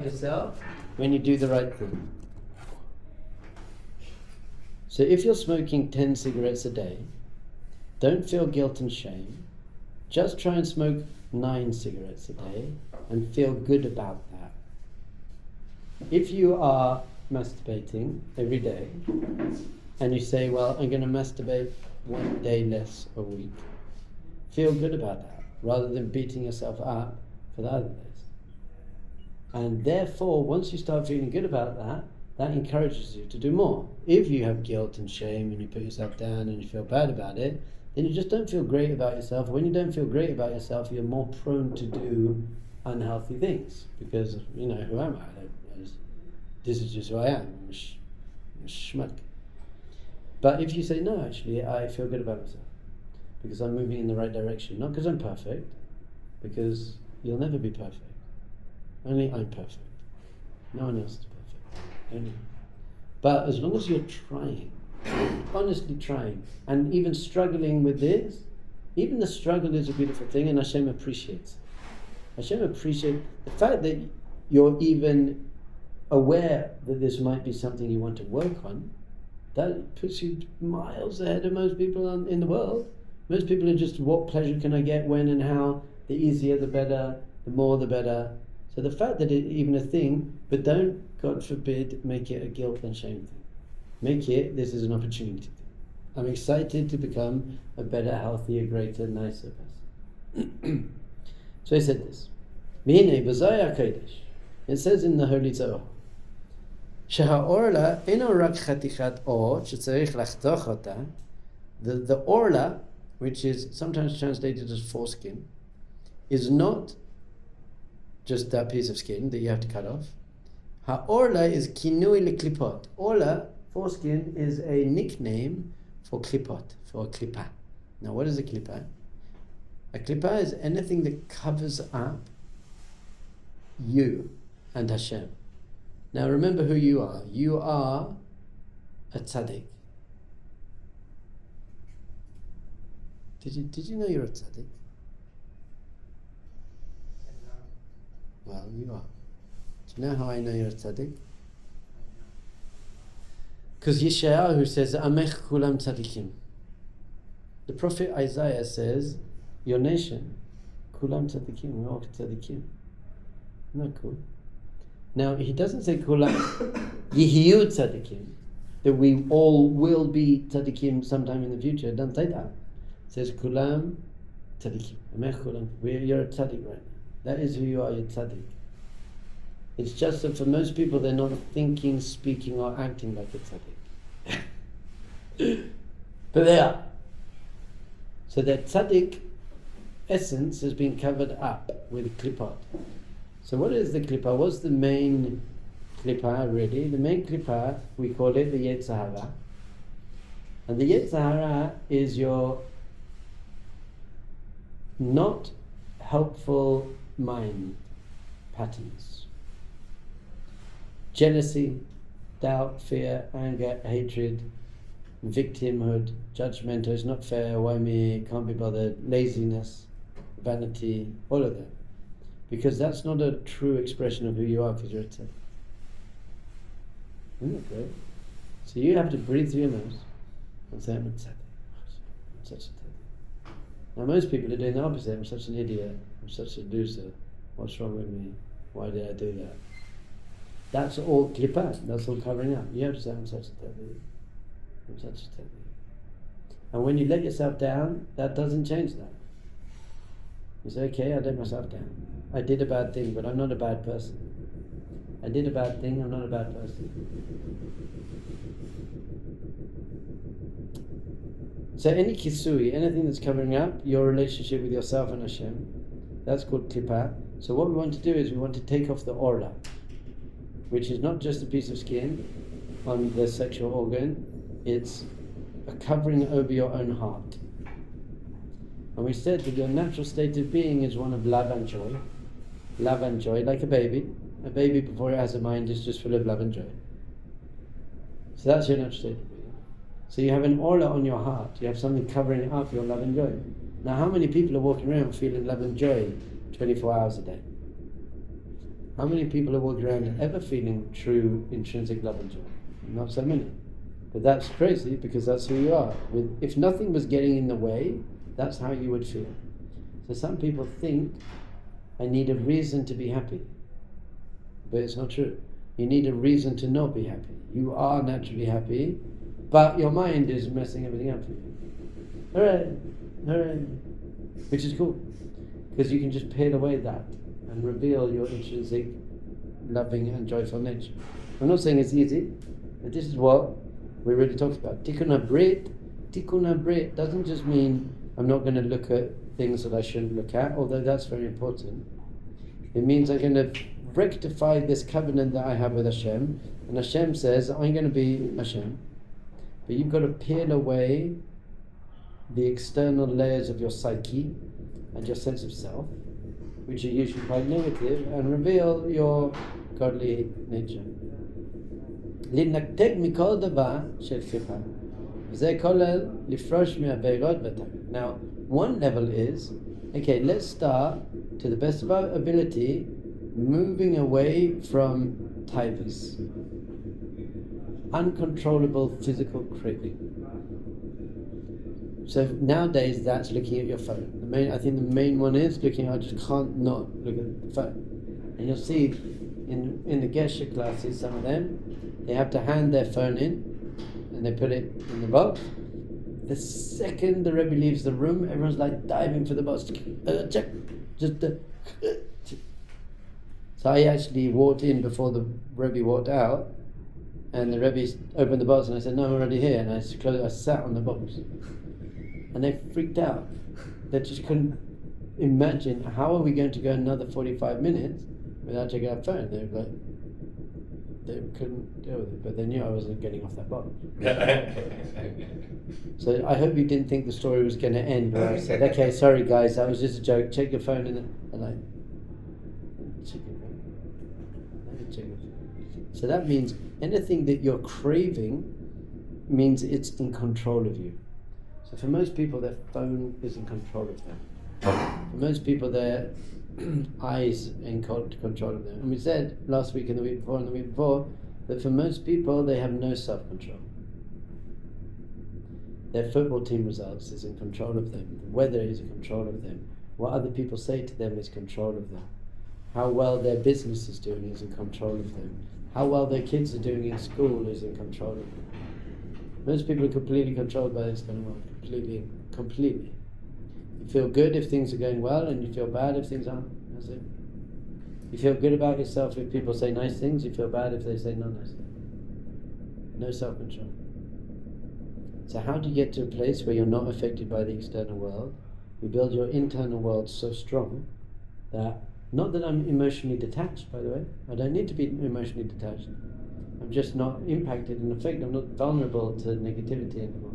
yourself when you do the right thing. So if you're smoking 10 cigarettes a day, don't feel guilt and shame. Just try and smoke 9 cigarettes a day and feel good about that. If you are masturbating every day and you say, well, I'm going to masturbate 1 day less a week, feel good about that rather than beating yourself up for the other days. And therefore, once you start feeling good about that, that encourages you to do more. If you have guilt and shame and you put yourself down and you feel bad about it, then you just don't feel great about yourself. When you don't feel great about yourself, you're more prone to do unhealthy things. Because, who am I? This is just who I am. I'm a schmuck. But if you say, no, actually, I feel good about myself because I'm moving in the right direction, not because I'm perfect, because you'll never be perfect. Only I'm perfect. No one else is perfect. Only. But as long as you're trying, honestly trying, and even struggling with this, even the struggle is a beautiful thing, and Hashem appreciates it. Hashem appreciates the fact that you're even aware that this might be something you want to work on. That puts you miles ahead of most people in the world. Most people are just, what pleasure can I get, when and how? The easier the better, the more the better. So the fact that it's even a thing, but don't, God forbid, make it a guilt and shame thing. Make it, this is an opportunity thing. I'm excited to become a better, healthier, greater, nicer person. So he said this. It says in the Holy Zohar, the orla, which is sometimes translated as foreskin, is not just that piece of skin that you have to cut off. Ha-orla is kinui le-klipot. Orla, foreskin, is a nickname for klipot, for a klipa. Now what is a klipa? A klipa is anything that covers up you and Hashem. Now remember who you are. You are a tzaddik. Did you know you're a tzaddik? Well, you are. Do you know how I know you're a tzaddik? Because Yeshayahu says, Amech kulam tzaddikim. The prophet Isaiah says, your nation, kulam tzaddikim, we're all tzaddikim. Not cool. Now, he doesn't say kulam yihiyu tzaddikim, that we all will be tzaddikim sometime in the future. It doesn't say that. It says kulam tzaddikim. Amech kulam. You're a tzaddik right now. That is who you are, you're tzaddik. It's just that for most people they're not thinking, speaking or acting like a tzaddik. But they are. So their tzaddik essence has been covered up with klipot. So what is the klipah? What's the main klipah really? The main klipah, we call it the Yetzer Hara. And the Yetzer Hara is your not helpful mind patterns. Jealousy, doubt, fear, anger, hatred, victimhood, judgmental, it's not fair, why me, can't be bothered, laziness, vanity, all of that. Because that's not a true expression of who you are, because you're a tzaddik. Isn't that great? So you have to breathe through your nose and say, I'm a tzaddik. I'm such a tzaddik. Now most people are doing the opposite. I'm such an idiot. I'm such a loser. What's wrong with me? Why did I do that? That's all klipat. That's all covering up. You have to say, I'm such a tzaddik. I'm such a tzaddik. And when you let yourself down, that doesn't change that. You say, okay, I let myself down. I did a bad thing, but I'm not a bad person. I did a bad thing, I'm not a bad person. So any kisui, anything that's covering up your relationship with yourself and Hashem, that's called klipa. So what we want to do is we want to take off the orla, which is not just a piece of skin on the sexual organ, it's a covering over your own heart. And we said that your natural state of being is one of love and joy. Love and joy, like a baby. A baby before it has a mind is just full of love and joy. So that's your natural state of being. So you have an aura on your heart. You have something covering up your love and joy. Now how many people are walking around feeling love and joy 24 hours a day? How many people are walking around ever feeling true intrinsic love and joy? Not so many. But that's crazy because that's who you are. If nothing was getting in the way, that's how you would feel. So some people think, I need a reason to be happy. But it's not true. You need a reason to not be happy. You are naturally happy, but your mind is messing everything up for you. Hooray! Hooray! Which is cool. Because you can just peel away that and reveal your intrinsic loving and joyful nature. I'm not saying it's easy, but this is what we're really talking about. Tikkun habrit doesn't just mean I'm not going to look at things that I shouldn't look at, although that's very important. It means I'm going to rectify this covenant that I have with Hashem, and Hashem says, I'm going to be Hashem, but you've got to peel away the external layers of your psyche and your sense of self, which are usually quite negative, and reveal your godly nature. להתנתק מכל דבר של כפירה. וזה כולל לפרוש מהעבירות והטעויות. Now, one level is, okay, let's start, to the best of our ability, moving away from taivas, uncontrollable physical craving. So nowadays, that's looking at your phone. I think the main one is looking. I just can't not look at the phone. And you'll see in the Geshe classes, some of them, they have to hand their phone in, and they put it in the box. The second the Rebbe leaves the room, everyone's like diving for the box. Check, So I actually walked in before the Rebbe walked out, and the Rebbe opened the box, and I said, "No, I'm already here." And I sat on the box, and they freaked out. They just couldn't imagine, how are we going to go another 45 minutes without checking our phone? They were like, they couldn't deal with it, but they knew I wasn't getting off that box. So I hope you didn't think the story was going to end where I said, "Okay, sorry guys, that was just a joke. Check your phone," and like, check your phone. Check your phone. So that means anything that you're craving means it's in control of you. So for most people, their phone is in control of them. For most people, their eyes in control of them. And we said last week and the week before and the week before that for most people, they have no self-control. Their football team results is in control of them. The weather is in control of them. What other people say to them is control of them. How well their business is doing is in control of them. How well their kids are doing in school is in control of them. Most people are completely controlled by the external world. Completely. You feel good if things are going well, and you feel bad if things aren't. That's it. You feel good about yourself if people say nice things. You feel bad if they say not nice things. No self-control. So how do you get to a place where you're not affected by the external world? You build your internal world so strong that, not that I'm emotionally detached, by the way. I don't need to be emotionally detached. I'm just not impacted and affected. I'm not vulnerable to negativity anymore.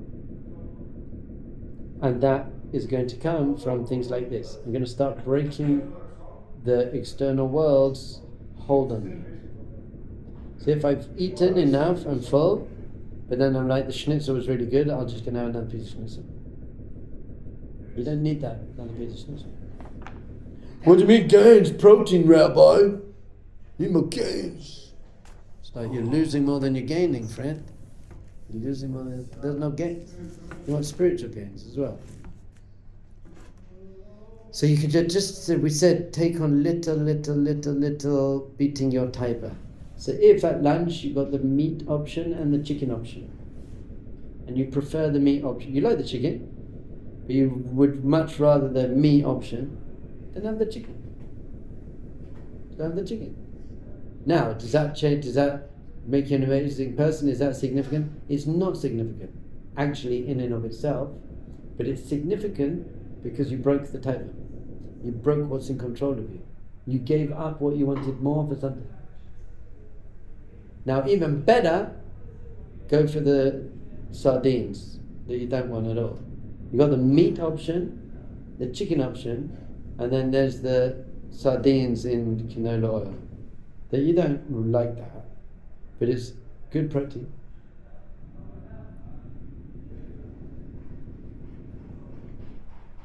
And that is going to come from things like this. I'm going to start breaking the external world's hold on me. So if I've eaten enough, I'm full, but then I'm like, the schnitzel was really good, I'm just going to have another piece of schnitzel. You don't need that, another piece of schnitzel. What do you mean gains? Protein, Rabbi. Need more gains. It's like you're losing more than you're gaining, friend. You're losing more than... There's no gains. You want spiritual gains as well. So you could just we said, take on little, beating your taiba. So if at lunch you got the meat option and the chicken option, and you prefer the meat option, you like the chicken, but you would much rather the meat option, then have the chicken. Have the chicken. Now, does that change? Does that make you an amazing person? Is that significant? It's not significant, actually, in and of itself, but it's significant because you broke the taiba. You broke what's in control of you. You gave up what you wanted more for something. Now, even better, go for the sardines that you don't want at all. You got the meat option, the chicken option, and then there's the sardines in canola oil. That you don't like that, but it's good protein.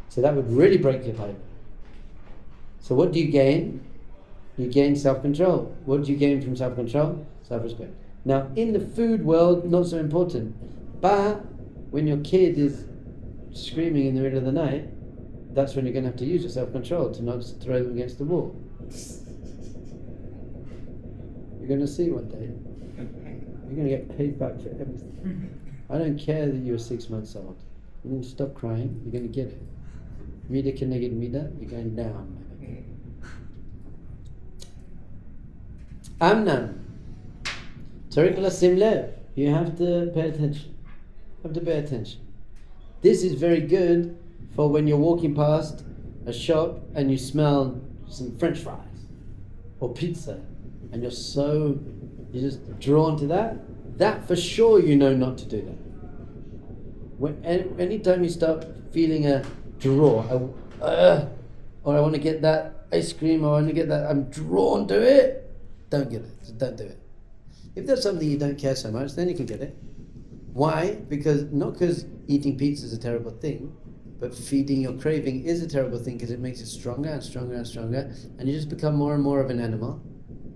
So that would really break your taiba. So what do you gain? you gain self-control. What do you gain from self-control? Self-respect. Now, in the food world, not so important. But when your kid is screaming in the middle of the night, that's when you're going to have to use your self-control to not just throw them against the wall. You're going to see one day. You're going to get paid back for everything. I don't care that you're 6 months old. You need to stop crying. You're going to get it. Mida keneged mida, you're going down. Amnan. Tariq lasim lev. You have to pay attention. You have to pay attention. This is very good for when you're walking past a shop and you smell some French fries or pizza and you're just drawn to that. That for sure you know not to do that. Anytime you start feeling a draw, or I want to get that ice cream, or I want to get that, I'm drawn to it, don't get it. Just don't do it. If there's something you don't care so much, then you can get it. Why? Not because eating pizza is a terrible thing, but feeding your craving is a terrible thing because it makes it stronger and stronger and stronger, and you just become more and more of an animal.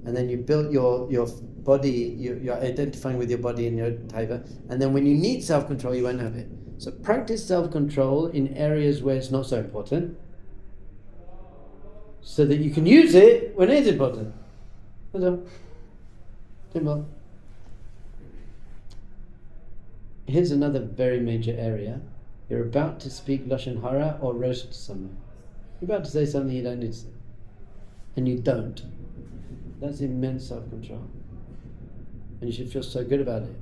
And then you build your body, you're identifying with your body and your taiva, and then when you need self-control, you won't have it. So practice self-control in areas where it's not so important, so that you can use it when it is important. That's all. Simple. Here's another very major area. You're about to speak Lashon Hara or roast someone. You're about to say something you don't need to say. And you don't. That's immense self-control. And you should feel so good about it.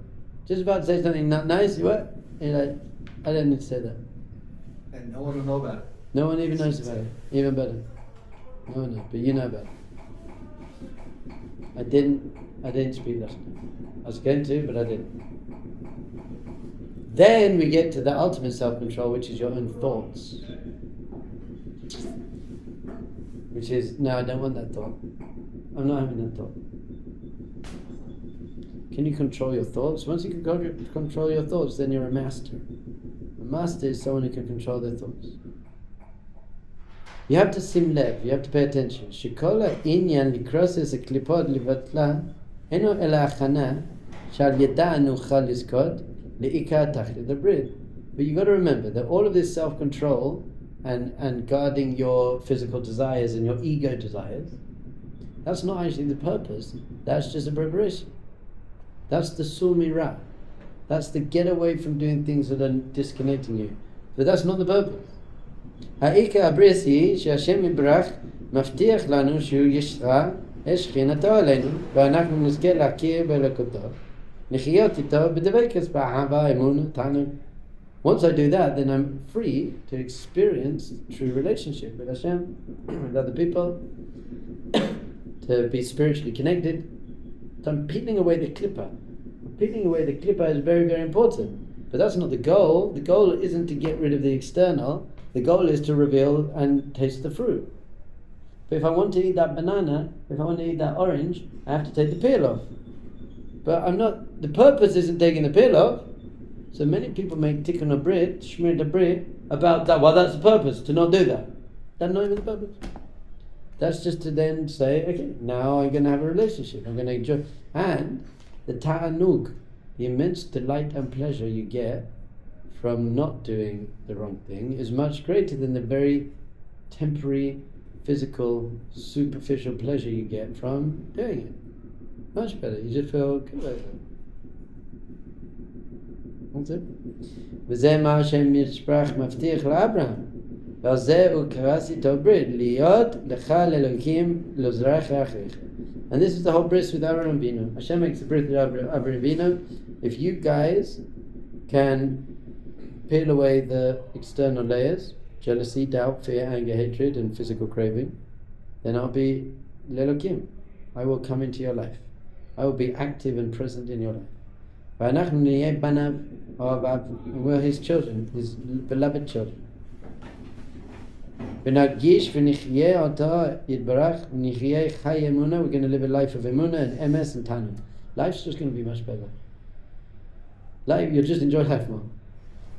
Just about to say something not nice, you what? You're like, I don't need to say that. And no one will know about it. No one even knows about it. Even better. No one knows, but you know about it. I didn't speak Lashon. I was going to, but I didn't. Then we get to the ultimate self-control, which is your own thoughts. Which is, no, I don't want that thought. I'm not having that thought. Can you control your thoughts? Once you can control your thoughts, then you're a master. A master is someone who can control their thoughts. You have to sim lev, you have to pay attention. Shikola inyan likrosis eklipod livatla eno ela achana shal yeda'anu chal liskod li'ika tachlit abrid. But you got to remember that all of this self-control and guarding your physical desires and your ego desires, that's not actually the purpose. That's just a preparation. That's the sulmira. That's the get away from doing things that are disconnecting you. But that's not the purpose. Ha'ika abrisi she'Hashem yibrach maftiach lanu shu yishra es shchinато alenu ve'anachnu nizke lakir be'elokoto nechiyot ito b'devekes ba'ahava emunah tanug. Once I do that, then I'm free to experience true relationship with Hashem, with other people, to be spiritually connected. So I'm peeling away the klippa. Peeling away the klippa is very, very important. But that's not the goal. The goal isn't to get rid of the external. The goal is to reveal and taste the fruit. But if I want to eat that banana, if I want to eat that orange, I have to take the peel off. But the purpose isn't taking the peel off. So many people make tikkun abrit, shmir abrit, about that. Well, that's the purpose, to not do that. That's not even the purpose. That's just to then say, okay, now I'm going to have a relationship. I'm going to enjoy. And the ta'anug, the immense delight and pleasure you get from not doing the wrong thing is much greater than the very temporary, physical, superficial pleasure you get from doing it. Much better. You just feel good about it. That's it. וזה מה השם ישפרח מבטיח לאברהם. ועל זה הוא כרס איתו ברית, להיות לך לאלוקים לזרעך אחריך. And this is the whole bris with Avraham Avinu. Hashem makes a brit with Avraham Avinu. If you guys can peel away the external layers, jealousy, doubt, fear, anger, hatred, and physical craving, then I'll be lelokim. I will come into your life. I will be active and present in your life. We're his children, his beloved children. We're going to live a life of emunah and emes and tanug. Life's just going to be much better. You'll just enjoy life more.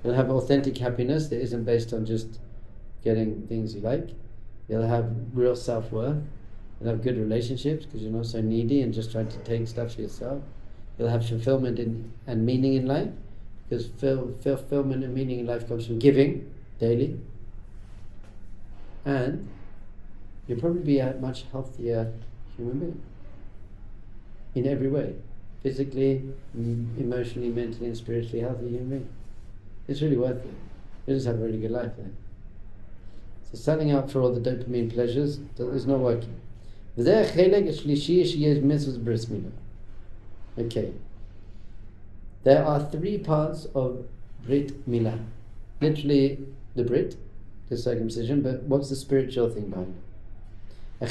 You'll have authentic happiness that isn't based on just getting things you like. You'll have real self-worth. You'll have good relationships because you're not so needy and just trying to take stuff for yourself. You'll have fulfillment and meaning in life, because fulfillment and meaning in life comes from giving daily. And you'll probably be a much healthier human being in every way. Physically, emotionally, mentally and spiritually healthy human being. It's really worth it. You just have a really good life then. So selling out for all the dopamine pleasures is not working. Okay. There are 3 parts of Brit Milah. Literally the Brit, the circumcision, but what's the spiritual thing behind it? The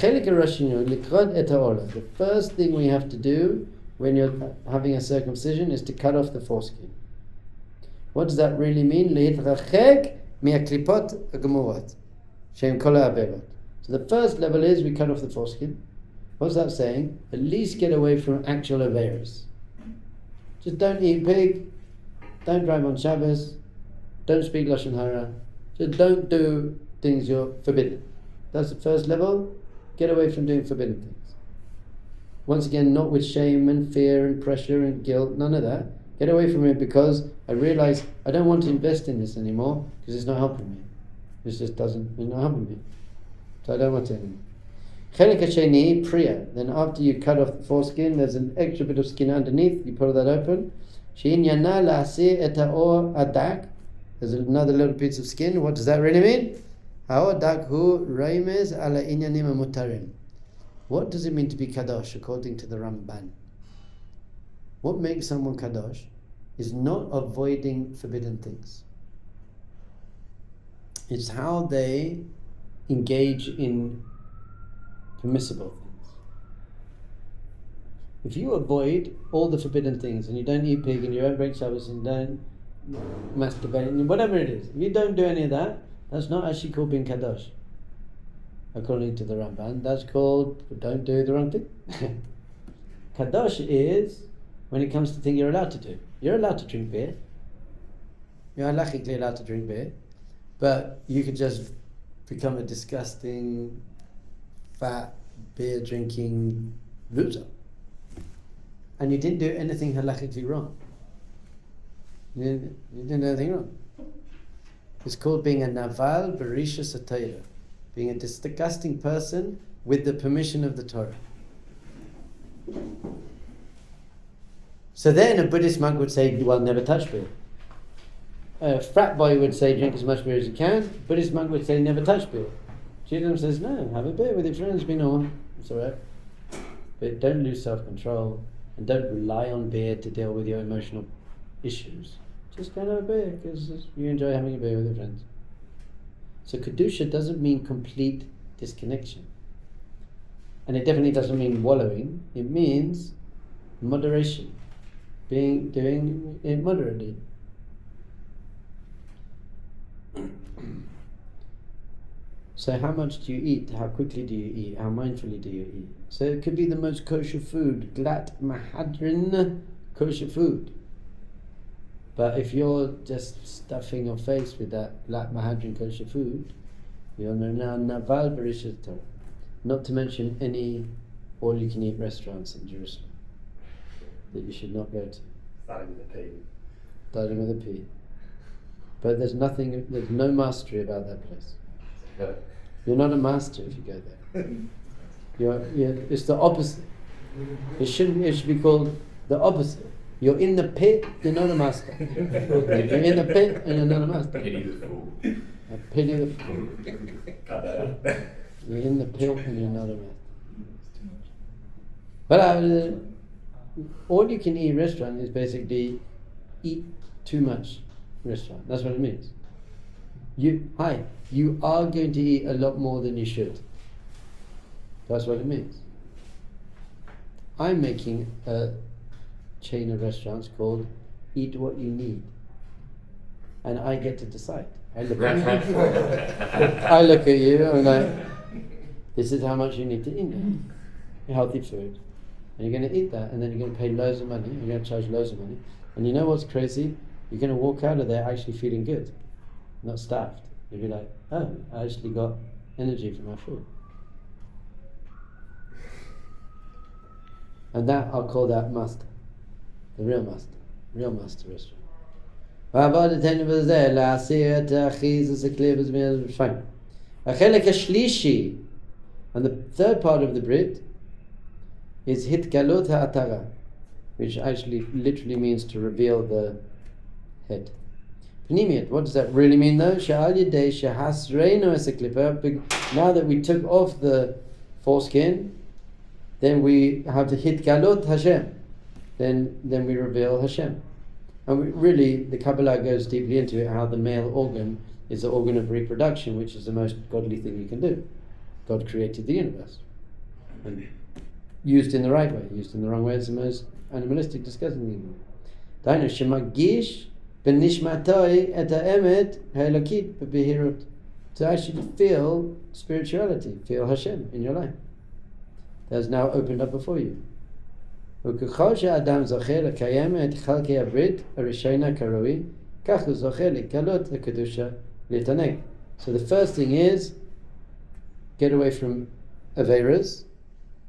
first thing we have to do when you're having a circumcision is to cut off the foreskin. What does that really mean? So the first level is we cut off the foreskin. What's that saying? At least get away from actual averos. Just don't eat pig, don't drive on Shabbos, don't speak Lashon Hara, just don't do things you're forbidden. That's the first level. Get away from doing forbidden things. Once again, not with shame and fear and pressure and guilt, none of that. Get away from it because I realize I don't want to invest in this anymore because it's not helping me. It's not helping me. So I don't want it anymore. Chelik hasheni, priya. Then after you cut off the foreskin, there's an extra bit of skin underneath. You pull that open. Shein yana la'aseh et ha'or adak. There's another little piece of skin. What does that really mean? Ha'or adak hu raimez ala inyanim mutarim. What does it mean to be kadosh according to the Ramban? What makes someone kadosh is not avoiding forbidden things. It's how they engage in permissible things. If you avoid all the forbidden things and you don't eat pig and you don't break Shabbos and don't masturbate and whatever it is, if you don't do any of that, that's not actually called being kadosh. According to the Ramban, that's called don't do the wrong thing. Kadosh is when it comes to things you're allowed to do. You're allowed to drink beer. You're halachically allowed to drink beer, but you could just become a disgusting, fat, beer drinking loser. And you didn't do anything halachically wrong. You didn't do anything wrong. It's called being a naval berishus hatayra, being a disgusting person with the permission of the Torah. So then a Buddhist monk would say, well, never touch beer. A frat boy would say, drink as much beer as you can. A Buddhist monk would say, never touch beer. Judaism says, no, have a beer with your friends, be normal, it's alright. But don't lose self-control and don't rely on beer to deal with your emotional issues. Just go and have a beer because you enjoy having a beer with your friends. So Kedusha doesn't mean complete disconnection. And it definitely doesn't mean wallowing. It means moderation. Doing it moderately. So how much do you eat? How quickly do you eat? How mindfully do you eat? So it could be the most kosher food, glat mahadrin kosher food. But if you're just stuffing your face with that glat mahadrin kosher food, you're now naval berishus Torah. Not to mention any all-you-can-eat restaurants in Jerusalem that you should not go to. Starting with a P. Starting with a P. But there's no mastery about that place. You're not a master if you go there. It's the opposite. It should be called the opposite. You're in the pit, you're not a master. You're in the pit and you're not a master. Pity the fool. Pity the fool. Cut that out. You're in the pit and you're not a master. But all you can eat restaurant is basically eat too much restaurant. That's what it means. You are going to eat a lot more than you should. That's what it means. I'm making a chain of restaurants called Eat What You Need. And I get to decide. I look at you, I'm like, this is how much you need to eat. Healthy food. And you're going to eat that, and then you're going to pay loads of money, you're going to charge loads of money. And you know what's crazy? You're going to walk out of there actually feeling good, not starved. You'll be like, oh, I actually got energy from my food. And that, I'll call that master. The real master restaurant. And the third part of the Brit is hitgalot ha'atara, which actually literally means to reveal the head. Pnimiyat, what does that really mean though? Now that we took off the foreskin, then we have the hitgalot Hashem. Then we reveal Hashem. And really, the Kabbalah goes deeply into it, how the male organ is the organ of reproduction, which is the most godly thing you can do. God created the universe. And used in the right way. Used in the wrong way, it's the most animalistic, disgusting thing. Dainu shemagish benishmatoi et ha'emet ha'elokit b'behirut. To actually feel spirituality, feel Hashem in your life. That's now opened up before you. וככל שהאדם זוכה לקיים את חלקי הברית הראשונה כראוי, כך הוא זוכה לקלות לקדושה להתענג. So the first thing is, get away from Averas,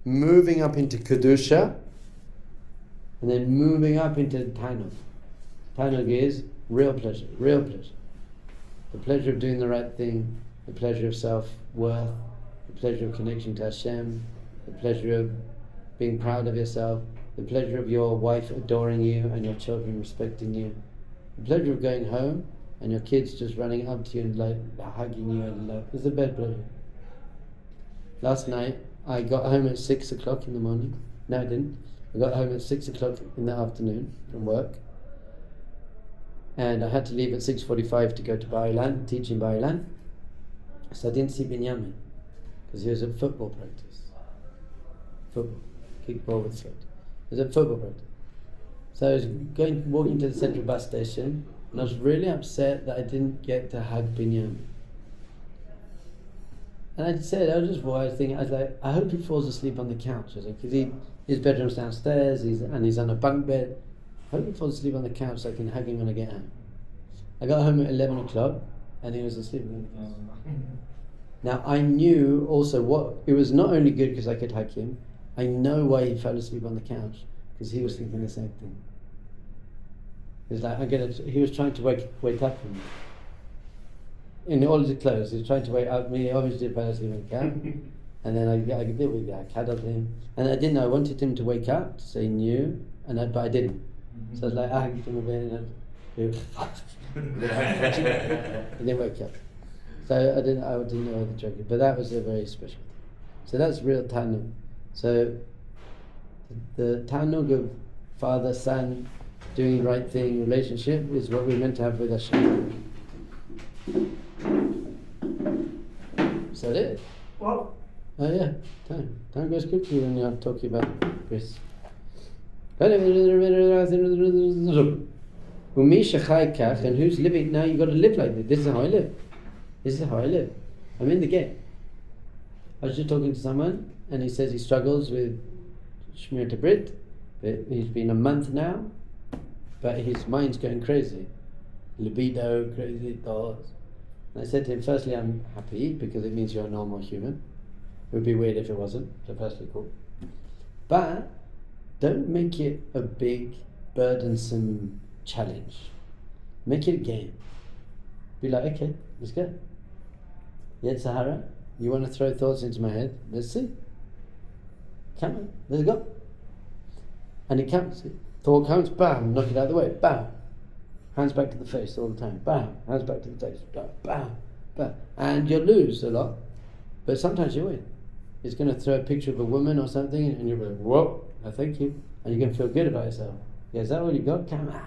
moving up into Kedusha, and then moving up into Tanug. Tanug is real pleasure, real pleasure. The pleasure of doing the right thing, the pleasure of self-worth, the pleasure of connection to Hashem, the pleasure of being proud of yourself, the pleasure of your wife adoring you and your children respecting you, the pleasure of going home and your kids just running up to you and like hugging you and love. It's the best pleasure. Last night I got home at 6 o'clock in the morning. No, I didn't. I got home at 6 o'clock in the afternoon from work, and I had to leave at 6:45 to go to Bar-Ilan, teach in Bar-Ilan. So I didn't see Binyamin because he was at football practice. Football, kickball with foot. It was at football practice. So I was walking to the central bus station, and I was really upset that I didn't get to hug Binyamin. And I said, I was thinking, I hope he falls asleep on the couch. I was like, because his bedroom's downstairs, he's on a bunk bed. I hope he falls asleep on the couch so I can hug him when I get home. I got home at 11 o'clock, and he was asleep on the couch. Now I knew also it was not only good because I could hug him, I know why he fell asleep on the couch, because he was thinking the same thing. He was like, he was trying to wake up from me. In order to close, he was trying to wake up me. He obviously fell asleep on the couch, and then I cuddled him, and I didn't know. I wanted him to wake up to say new, but I didn't. So I was like, I hugged him a bit, and he didn't wake up. So I didn't know what the joke is, but that was a very special thing. So that's real Tanug. So the Tanug of father, son, doing the right thing, relationship is what we're meant to have with Hashem. Is that it? Well, oh yeah, time goes quickly when you're talking about Chris. And who's living now? You've got to live like this. This is how I live. I'm in the game. I was just talking to someone, and he says he struggles with Shmir Tabrit, but he's been a month now, but his mind's going crazy. Libido, crazy thoughts. And I said to him, firstly, I'm happy because it means you're a normal human. It would be weird if it wasn't, so firstly, cool. But don't make it a big, burdensome challenge. Make it a game. Be like, okay, let's go. Yet Sahara, you want to throw thoughts into my head? Let's see. Come on, let's go. And it comes. Thought comes, bam, knock it out of the way, bam. Hands back to the face all the time, bam. Hands back to the face, bam, bam, bam. And you'll lose a lot, but sometimes you win. It's going to throw a picture of a woman or something, and you'll be like, whoa, no thank you. And you're going to feel good about yourself. Yeah, is that all you got? Come on.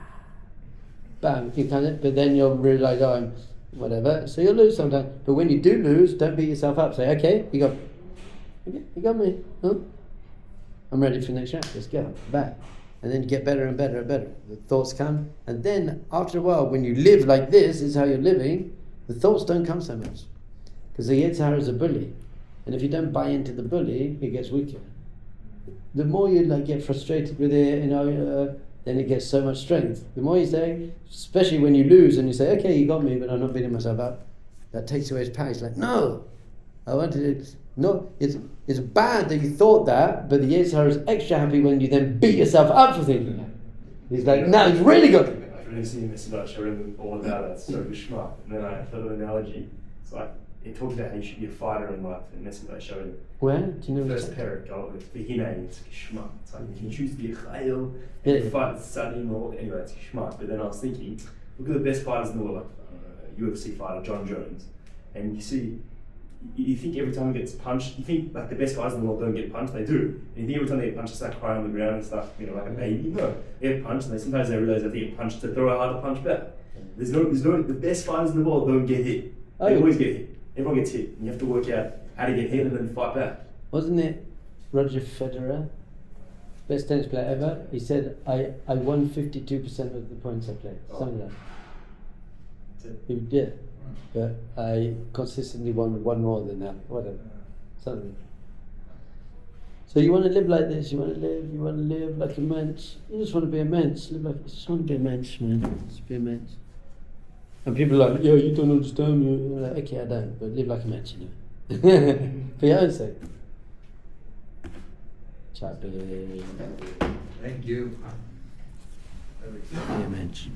Bam, you can't, but then you'll realise, oh, I'm whatever. So you'll lose sometimes. But when you do lose, don't beat yourself up. Say, okay, you got me. Huh? I'm ready for the next round. Let's go. Back. And then you get better and better and better. The thoughts come. And then after a while, when you live like this is how you're living, the thoughts don't come so much. Because the Yetzirah is a bully. And if you don't buy into the bully, it gets weaker. The more you get frustrated with it, then it gets so much strength. The more you say, especially when you lose and you say, okay, you got me, but I'm not beating myself up, that takes away his power. He's like, no, I wanted it. No, It's bad that you thought that, but the Yetzer is extra happy when you then beat yourself up for thinking that. He's like, no, he's really good. I've really seen this about showing all about that. It's so geschmack. And then I thought of an analogy. It's like it talks about how you should be a fighter in life, and that's what I showed him. Where? Do you know First parak, it's geschmack. It's like you can choose to be a chayil Yeah. and fight with Tzaddik or anyway, it's geschmack. But then I was thinking, look at the best fighters in the world, like UFC fighter John Jones, and you see. You think every time he gets punched, you think like the best guys in the world don't get punched, they do. And you think every time they get punched, they start crying on the ground and stuff, like a baby. No, they get punched, and sometimes they realize that they get punched to throw a harder punch back. There's no, the best fighters in the world don't get hit. They always get hit. Everyone gets hit. And you have to work out how to get hit and then fight back. Wasn't it Roger Federer, best tennis player ever? He said, I won 52% of the points I played. Something like that. That's it. He did. But I consistently won one more than that, whatever. Something. So you want to live like this, you want to live like a mensch. You just want to be a mensch. You just want to be a mensch, man. Just be a mensch. And people are like, yeah, you don't understand me. You're like, okay, I don't, but live like a mensch, you know. For your own sake. Be Thank you. a mensch.